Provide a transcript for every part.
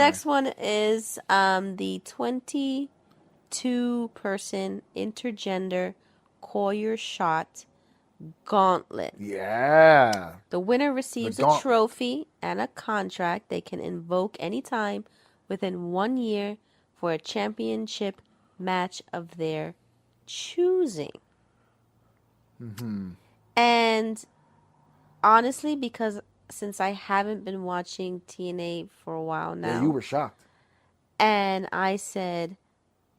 next one is the 22-person intergender call your shot Gauntlet. Yeah. The winner receives a Gauntlet. trophy and a contract they can invoke anytime within 1 year for a championship match of their choosing. Mm-hmm. And honestly, because since I haven't been watching TNA for a while now. Yeah, you were shocked. And I said,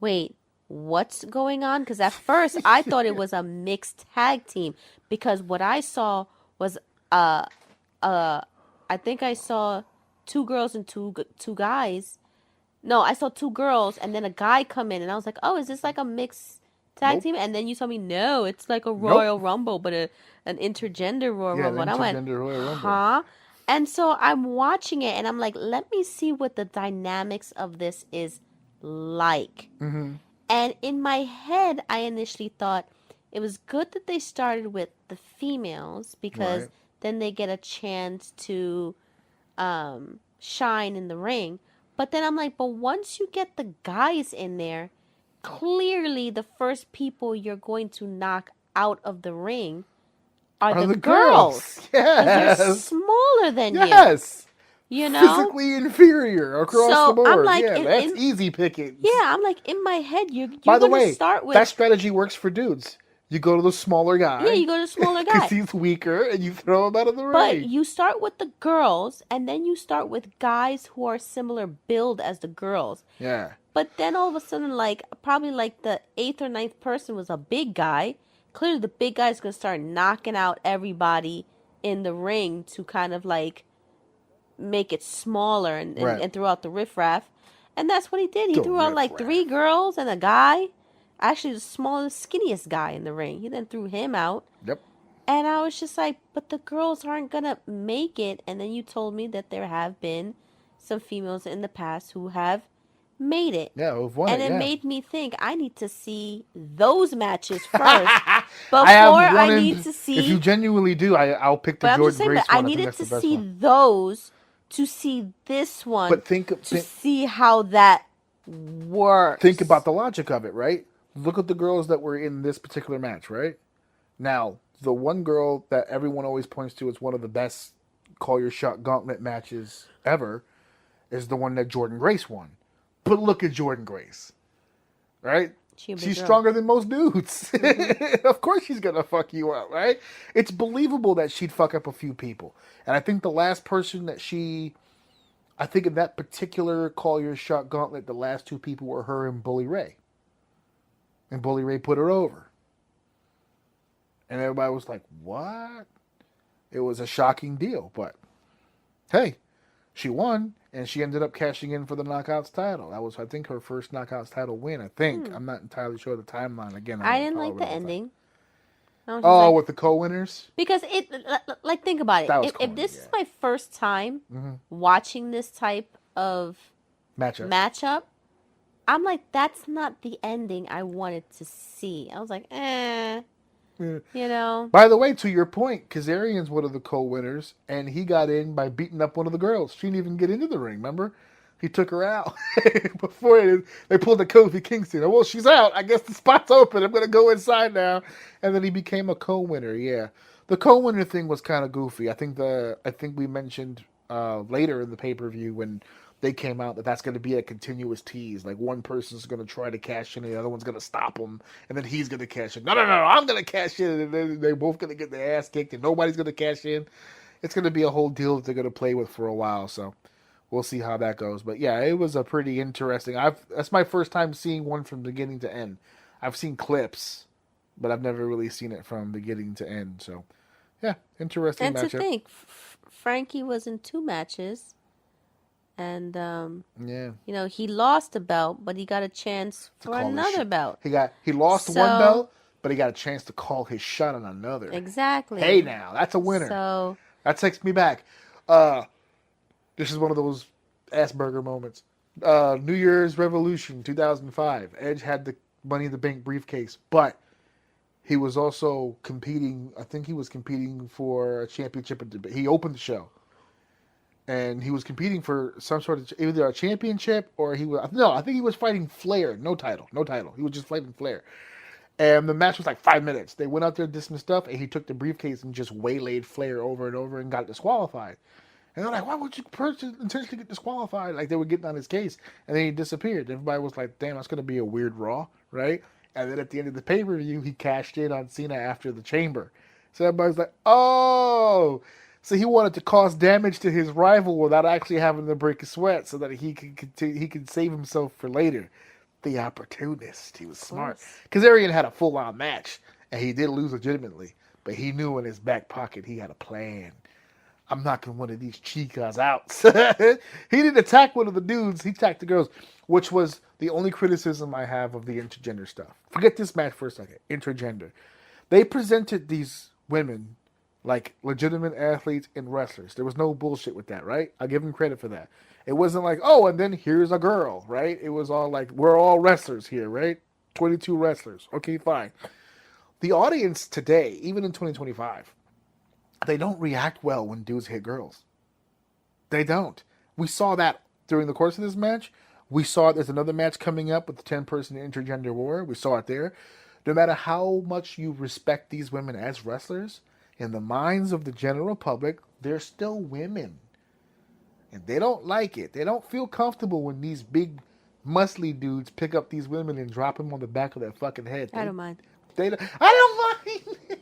wait, what's going on? Because at first I thought it was a mixed tag team. Because what I saw was, I think I saw 2 girls and two guys. No, I saw 2 girls and then a guy come in. And I was like, oh, is this like a mixed tag Nope. team? And then you told me, no, it's like a Nope. Royal Rumble, but an intergender Royal Yeah, Rumble. the And I went, intergender Royal Rumble. huh? And so I'm watching it and I'm like, let me see what the dynamics of this is like. Mm-hmm. And in my head, I initially thought it was good that they started with the females because Right. then they get a chance to shine in the ring. But then I'm like, but once you get the guys in there, clearly the first people you're going to knock out of the ring are the girls. Because Yes. they're smaller than Yes. you know? Physically inferior across So the board. I'm like, yeah, that's easy pickings. Yeah, I'm like, in my head, you're By the going to way, start with. that strategy works for dudes. You go to the smaller guy. Yeah, you go to the smaller guy. Because he's weaker, and you throw him out of the ring. But you start with the girls, and then you start with guys who are similar build as the girls. Yeah. But then all of a sudden, like, probably like the 8th or 9th person was a big guy. Clearly the big guy's going to start knocking out everybody in the ring to kind of like make it smaller and throw out the riffraff. And that's what he did. He threw out like 3 girls and a guy. Actually, the smallest, skinniest guy in the ring. He then threw him out. Yep. And I was just like, but the girls aren't going to make it. And then you told me that there have been some females in the past who have made it. Yeah, who've won and it, it yeah. made me think I need to see those matches first before I need to see. If you genuinely do, I'll pick the Jordan Grace one. I needed to see those to see this one. But see how that works. Think about the logic of it, right? Look at the girls that were in this particular match, right? Now, the one girl that everyone always points to as one of the best call your shot gauntlet matches ever is the one that Jordan Grace won. But look at Jordan Grace, right? She's stronger than most dudes. Mm-hmm. Of course she's going to fuck you up, right? It's believable that she'd fuck up a few people. And I think the last person that I think in that particular call your shot gauntlet, the last 2 people were her and Bully Ray. And Bully Ray put her over. And everybody was like, what? It was a shocking deal. But, hey, she won. And she ended up cashing in for the Knockouts title. That was, I think, her first Knockouts title win, I think. I'm not entirely sure of the timeline. Again, I didn't like the ending. With the co-winners? Because like, think about it. If this is my first time watching this type of matchup, I'm like, that's not the ending I wanted to see. I was like, you know. By the way, to your point, Kazarian's one of the co-winners, and he got in by beating up one of the girls. She didn't even get into the ring, remember? He took her out before they pulled the Kofi Kingston. Well, she's out. I guess the spot's open. I'm going to go inside now. And then he became a co-winner, yeah. The co-winner thing was kind of goofy. I think we mentioned later in the pay-per-view when they came out that's going to be a continuous tease. Like one person's going to try to cash in, and the other one's going to stop him, and then he's going to cash in. No, I'm going to cash in, and then they're both going to get their ass kicked, and nobody's going to cash in. It's going to be a whole deal that they're going to play with for a while, so we'll see how that goes. But yeah, it was a pretty interesting. That's my first time seeing one from beginning to end. I've seen clips, but I've never really seen it from beginning to end. So yeah, interesting matchup. And to think, Frankie was in 2 matches. And he lost a belt, but he got a chance for another belt. He lost one belt, but he got a chance to call his shot on another. Exactly. Hey, now that's a winner. So that takes me back. This is one of those Asperger moments. New Year's Revolution 2005. Edge had the Money in the Bank briefcase, but he was also competing. I think he was competing for a championship. He opened the show. and he was competing for some sort of either a championship or he was no, I think he was fighting Flair. No title, no title. He was just fighting Flair. And the match was like 5 minutes. They went out there, did some stuff, and he took the briefcase and just waylaid Flair over and over and got disqualified. And they're like, why would you intentionally get disqualified? Like they were getting on his case, and then he disappeared. Everybody was like, damn, that's gonna be a weird Raw, right? And then at the end of the pay per view, he cashed in on Cena after the Chamber. So everybody's like, oh, so he wanted to cause damage to his rival without actually having to break a sweat, so that he could save himself for later. The opportunist, he was Of smart course. because Arian had a full on match, and he did lose legitimately, but he knew in his back pocket he had a plan. I'm knocking one of these chicas out. He didn't attack one of the dudes. He attacked the girls, which was the only criticism I have of the intergender stuff. Forget this match for a second. Intergender. They presented these women like legitimate athletes and wrestlers. There was no bullshit with that, right? I'll give them credit for that. It wasn't like, oh, and then here's a girl, right? It was all like, we're all wrestlers here, right? 22 wrestlers. Okay, fine. The audience today, even in 2025, they don't react well when dudes hit girls. They don't. We saw that during the course of this match. We saw there's another match coming up with the 10-person intergender war. We saw it there. No matter how much you respect these women as wrestlers, in the minds of the general public, they're still women. And they don't like it. They don't feel comfortable when these big, muscly dudes pick up these women and drop them on the back of their fucking head. I don't mind. I don't mind.